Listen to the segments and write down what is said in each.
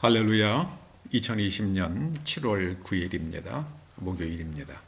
할렐루야. 2020년 7월 9일입니다. 목요일입니다.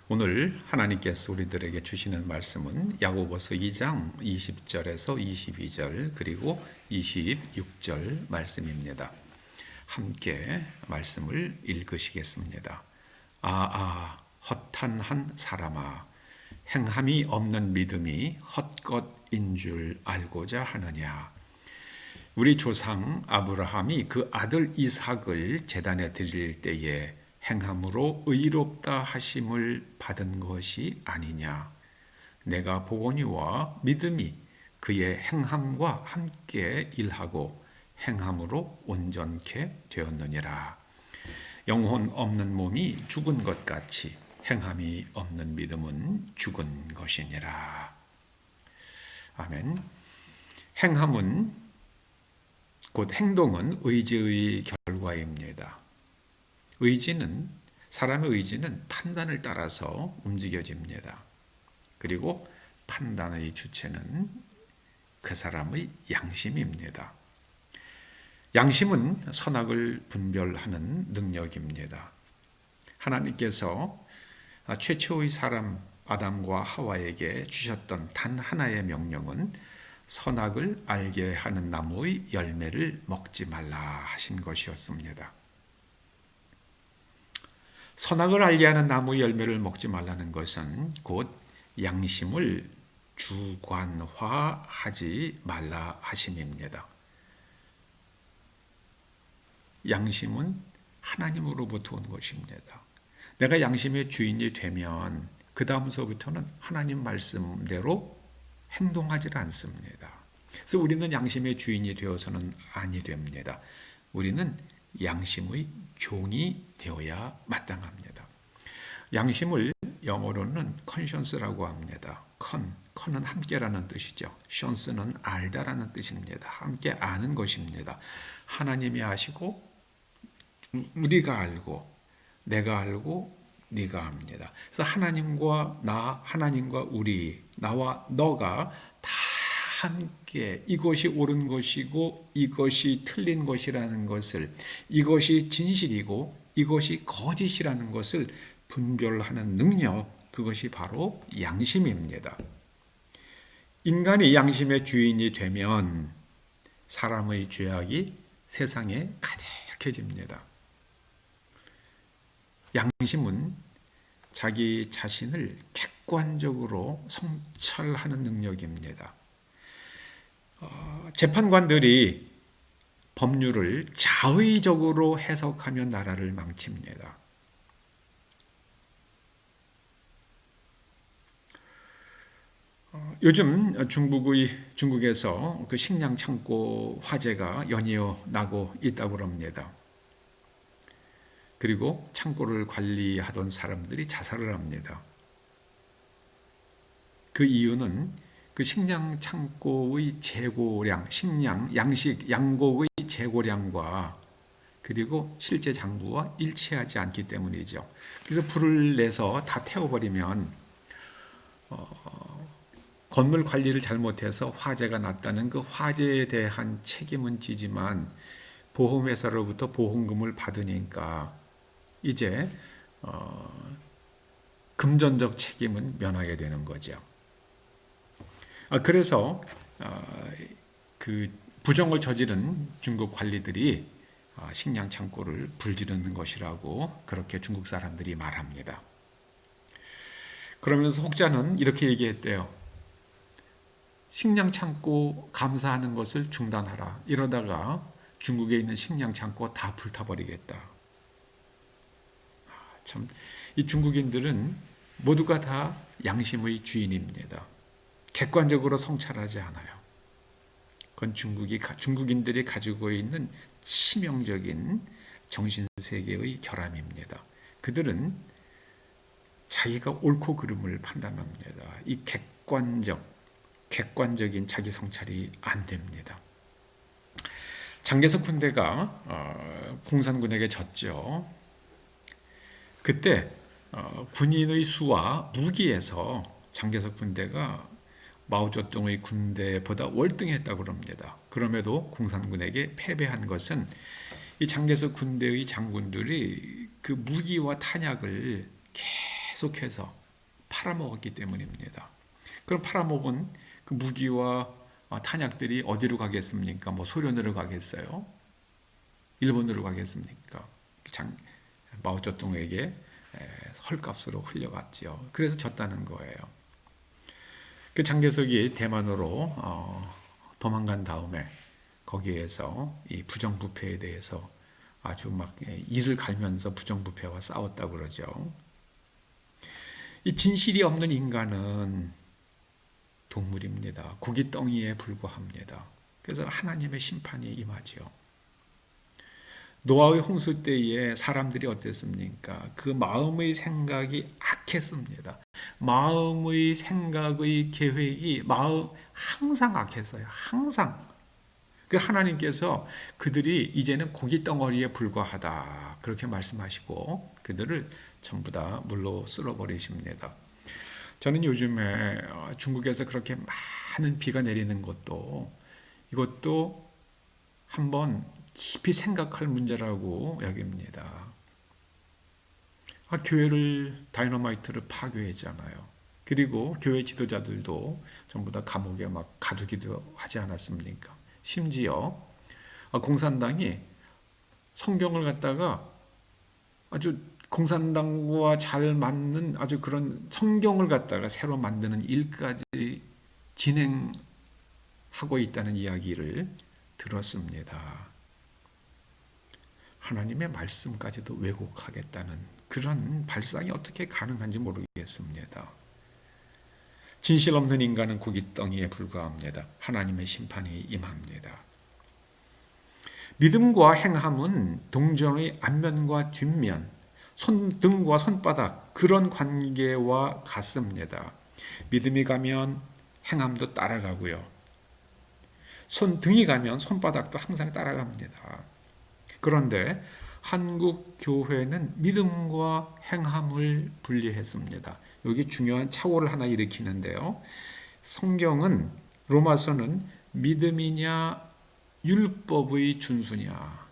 오늘 하나님께서 우리들에게 주시는 말씀은 야고보서 2장 20절에서 22절 그리고 26절 말씀입니다. 함께 말씀을 읽으시겠습니다. 허탄한 사람아, 행함이 없는 믿음이 헛것인 줄 알고자 하느냐. 우리 조상 아브라함이 그 아들 이삭을 제단에 드릴 때에 행함으로 의롭다 하심을 받은 것이 아니냐. 내가 보거니와 믿음이 그의 행함과 함께 일하고 행함으로 온전케 되었느니라. 영혼 없는 몸이 죽은 것 같이 행함이 없는 믿음은 죽은 것이니라. 아멘. 행함은 곧 행동은 의지의 결과입니다. 사람의 의지는 판단을 따라서 움직여집니다. 그리고 판단의 주체는 그 사람의 양심입니다. 양심은 선악을 분별하는 능력입니다. 하나님께서 최초의 사람 아담과 하와에게 주셨던 단 하나의 명령은 선악을 알게 하는 나무의 열매를 먹지 말라 하신 것이었습니다. 선악을 알게 하는 나무의 열매를 먹지 말라는 것은 곧 양심을 주관화하지 말라 하심입니다. 양심은 하나님으로부터 온 것입니다. 내가 양심의 주인이 되면 그 다음서부터는 하나님 말씀대로 행동하지 않습니다. 그래서 우리는 양심의 주인이 되어서는 아니 됩니다. 우리는 양심의 종이 되어야 마땅합니다. 양심을 영어로는 conscience라고 합니다. con은 함께라는 뜻이죠. science는 알다라는 뜻입니다. 함께 아는 것입니다. 하나님이 아시고 우리가 알고 내가 알고 네가 압니다. 그래서 하나님과 나, 하나님과 우리, 나와 너가 다 함께 이것이 옳은 것이고 이것이 틀린 것이라는 것을, 이것이 진실이고 이것이 거짓이라는 것을 분별하는 능력, 그것이 바로 양심입니다. 인간이 양심의 주인이 되면 사람의 죄악이 세상에 가득해집니다. 양심은 자기 자신을 객관적으로 성찰하는 능력입니다. 재판관들이 법률을 자의적으로 해석하며 나라를 망칩니다. 요즘 중국에서 그 식량 창고 화재가 연이어 나고 있다고 합니다. 그리고 창고를 관리하던 사람들이 자살을 합니다. 그 이유는 그 식량 창고의 재고량, 양곡의 재고량과 그리고 실제 장부와 일치하지 않기 때문이죠. 그래서 불을 내서 다 태워버리면 건물 관리를 잘못해서 화재가 났다는 그 화재에 대한 책임은 지지만 보험회사로부터 보험금을 받으니까 이제 금전적 책임은 면하게 되는 거죠. 그래서 그 부정을 저지른 중국 관리들이 식량 창고를 불지르는 것이라고 그렇게 중국 사람들이 말합니다. 그러면서 혹자는 이렇게 얘기했대요. 식량 창고 감사하는 것을 중단하라. 이러다가 중국에 있는 식량 창고 다 불타버리겠다. 참, 이 중국인들은 모두가 다 양심의 주인입니다. 객관적으로 성찰하지 않아요. 그건 중국인들이 가지고 있는 치명적인 정신세계의 결함입니다. 그들은 자기가 옳고 그름을 판단합니다. 이 객관적인 자기 성찰이 안 됩니다. 장개석 군대가 공산군에게 졌죠. 그때 군인의 수와 무기에서 장개석 군대가 마오쩌둥의 군대보다 월등했다고 합니다. 그럼에도 공산군에게 패배한 것은 이 장개석 군대의 장군들이 그 무기와 탄약을 계속해서 팔아먹었기 때문입니다. 그럼 팔아먹은 그 무기와 탄약들이 어디로 가겠습니까? 뭐 소련으로 가겠어요? 일본으로 가겠습니까? 마오쩌둥에게 헐값으로 흘려갔지요. 그래서 졌다는 거예요. 그 장개석이 대만으로 도망간 다음에 거기에서 이 부정부패에 대해서 아주 막 이를 갈면서 부정부패와 싸웠다고 그러죠. 이 진실이 없는 인간은 동물입니다. 고깃덩이에 불과합니다. 그래서 하나님의 심판이 임하지요. 노아의 홍수 때에 사람들이 어땠습니까? 그 마음의 생각이 악했습니다. 마음의 생각의 계획이 항상 악했어요. 항상. 그 하나님께서 그들이 이제는 고깃덩어리에 불과하다. 그렇게 말씀하시고 그들을 전부 다 물로 쓸어버리십니다. 저는 요즘에 중국에서 그렇게 많은 비가 내리는 것도 이것도 한번 깊이 생각할 문제라고 여깁니다. 교회를 다이너마이트를 파괴했잖아요. 그리고 교회 지도자들도 전부 다 감옥에 막 가두기도 하지 않았습니까? 심지어 공산당이 성경을 갖다가 아주 공산당과 잘 맞는 아주 그런 성경을 갖다가 새로 만드는 일까지 진행하고 있다는 이야기를 들었습니다. 하나님의 말씀까지도 왜곡하겠다는 그런 발상이 어떻게 가능한지 모르겠습니다. 진실 없는 인간은 고깃덩이에 불과합니다. 하나님의 심판이 임합니다. 믿음과 행함은 동전의 앞면과 뒷면, 손등과 손바닥 그런 관계와 같습니다. 믿음이 가면 행함도 따라가고요. 손등이 가면 손바닥도 항상 따라갑니다. 그런데 한국 교회는 믿음과 행함을 분리했습니다. 여기 중요한 착오를 하나 일으키는데요. 성경은 로마서는 믿음이냐 율법의 준수냐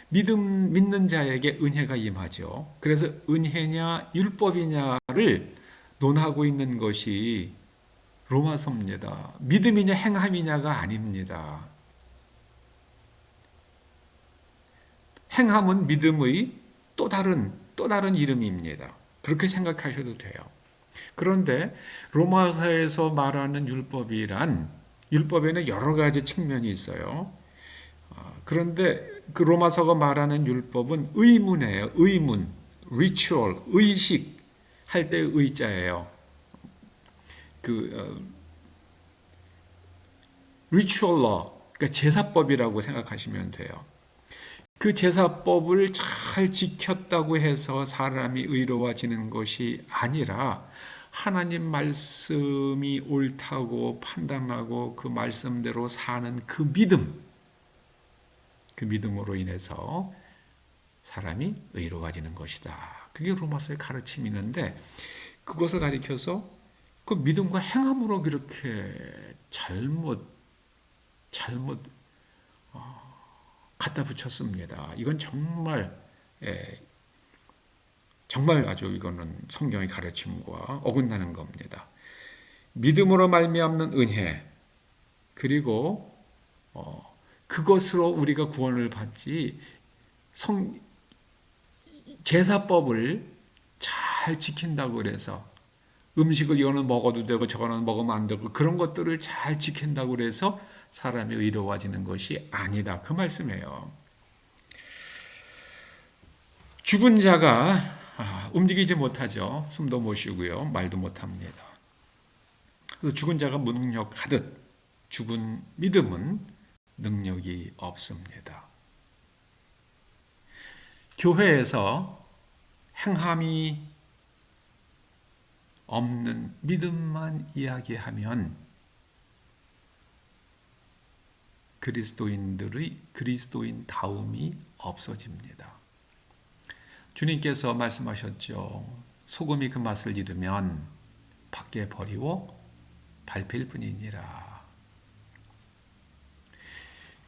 믿는 자에게 은혜가 임하죠. 그래서 은혜냐 율법이냐를 논하고 있는 것이 로마서입니다. 믿음이냐 행함이냐가 아닙니다. 행함은 믿음의 또 다른 이름입니다. 그렇게 생각하셔도 돼요. 그런데 로마서에서 말하는 율법에는 여러 가지 측면이 있어요. 그런데 그 로마서가 말하는 율법은 의문이에요. 의문, ritual, 의식 할 때의 의자예요. ritual law, 그러니까 제사법이라고 생각하시면 돼요. 그 제사법을 잘 지켰다고 해서 사람이 의로워지는 것이 아니라 하나님 말씀이 옳다고 판단하고 그 말씀대로 사는 그 믿음으로 인해서 사람이 의로워지는 것이다. 그게 로마서의 가르침이 있는데 그것을 가리켜서 그 믿음과 행함으로 그렇게 잘못 갖다 붙였습니다. 이건 정말 아주 이거는 성경의 가르침과 어긋나는 겁니다. 믿음으로 말미암는 은혜 그리고 그것으로 우리가 구원을 받지 제사법을 잘 지킨다고 그래서 음식을 이거는 먹어도 되고 저거는 먹으면 안 되고 그런 것들을 잘 지킨다고 그래서 사람이 의로워지는 것이 아니다. 그 말씀이에요. 죽은 자가 움직이지 못하죠. 숨도 못 쉬고요. 말도 못합니다. 그래서 죽은 자가 무능력하듯 죽은 믿음은 능력이 없습니다. 교회에서 행함이 없는 믿음만 이야기하면 그리스도인들의 그리스도인다움이 없어집니다. 주님께서 말씀하셨죠. 소금이 그 맛을 잃으면 밖에 버리고 밟힐 뿐이니라.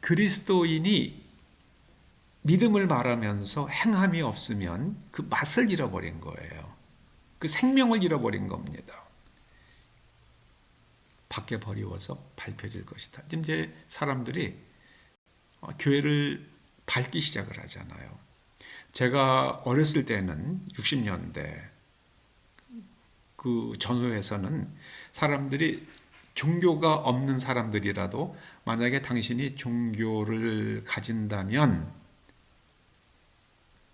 '그리스도인이 '그리스도인이 '그리스도인다움이 '없어집니다. 주님께서 말씀하셨죠. 소금이 그 맛을 잃으면 밖에 버리고 밟힐 뿐이니라. '그리스도인이 '그리스도인다움이 '없어집니다. '그리스도인이 '그리스도인다움이 '없어집니다. 믿음을 말하면서 행함이 없으면 그 맛을 잃어버린 거예요. 그 생명을 잃어버린 겁니다. 밖에 버리워서 밟혀질 것이다. 이제 사람들이 교회를 밟기 시작을 하잖아요. 제가 어렸을 때는 60년대 그 전후에서는 사람들이 종교가 없는 사람들이라도 만약에 당신이 종교를 가진다면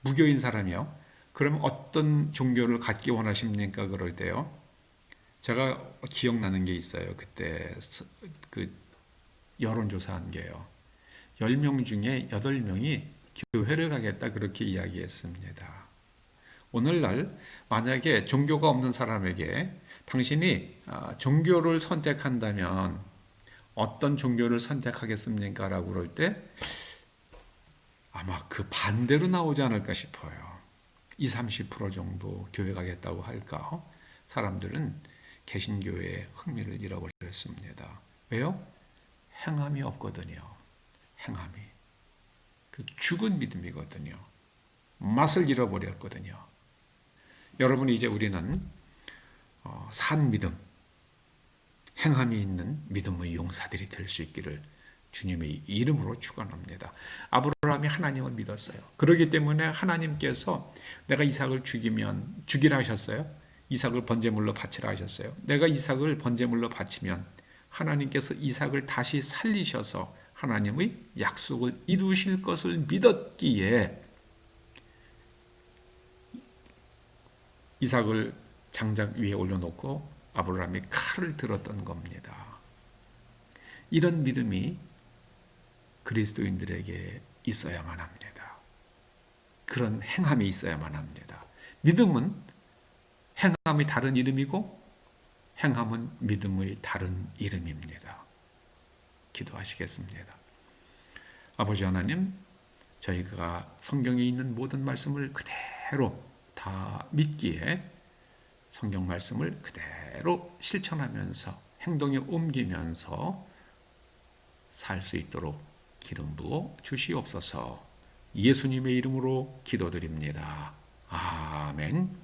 무교인 사람이요. 그럼 어떤 종교를 갖기 원하십니까? 그럴 때요. 제가 기억나는 게 있어요. 그때 그 여론조사한 게요. 10명 중에 8명이 교회를 가겠다 그렇게 이야기했습니다. 오늘날 만약에 종교가 없는 사람에게 당신이 종교를 선택한다면 어떤 종교를 선택하겠습니까? 라고 그럴 때 아마 그 반대로 나오지 않을까 싶어요. 20, 30% 정도 교회 가겠다고 할까? 사람들은 개신교에 흥미를 잃어버렸습니다. 왜요? 행함이 없거든요. 행함이. 그 죽은 믿음이거든요. 맛을 잃어버렸거든요. 여러분, 이제 우리는 산 믿음, 행함이 있는 믿음의 용사들이 될 수 있기를 주님의 이름으로 축원합니다. 아브라함이 하나님을 믿었어요. 그렇기 때문에 하나님께서 내가 이삭을 죽이라 하셨어요. 이삭을 번제물로 바치라 하셨어요. 내가 이삭을 번제물로 바치면 하나님께서 이삭을 다시 살리셔서 하나님의 약속을 이루실 것을 믿었기에 이삭을 장작 위에 올려놓고 아브라함이 칼을 들었던 겁니다. 이런 믿음이 그리스도인들에게 있어야만 합니다. 그런 행함이 있어야만 합니다. 믿음은 행함이 다른 이름이고 행함은 믿음의 다른 이름입니다. 기도하시겠습니다. 아버지 하나님, 저희가 성경에 있는 모든 말씀을 그대로 다 믿기에 성경 말씀을 그대로 실천하면서 행동에 옮기면서 살 수 있도록 기름 부어 주시옵소서. 예수님의 이름으로 기도드립니다. 아멘.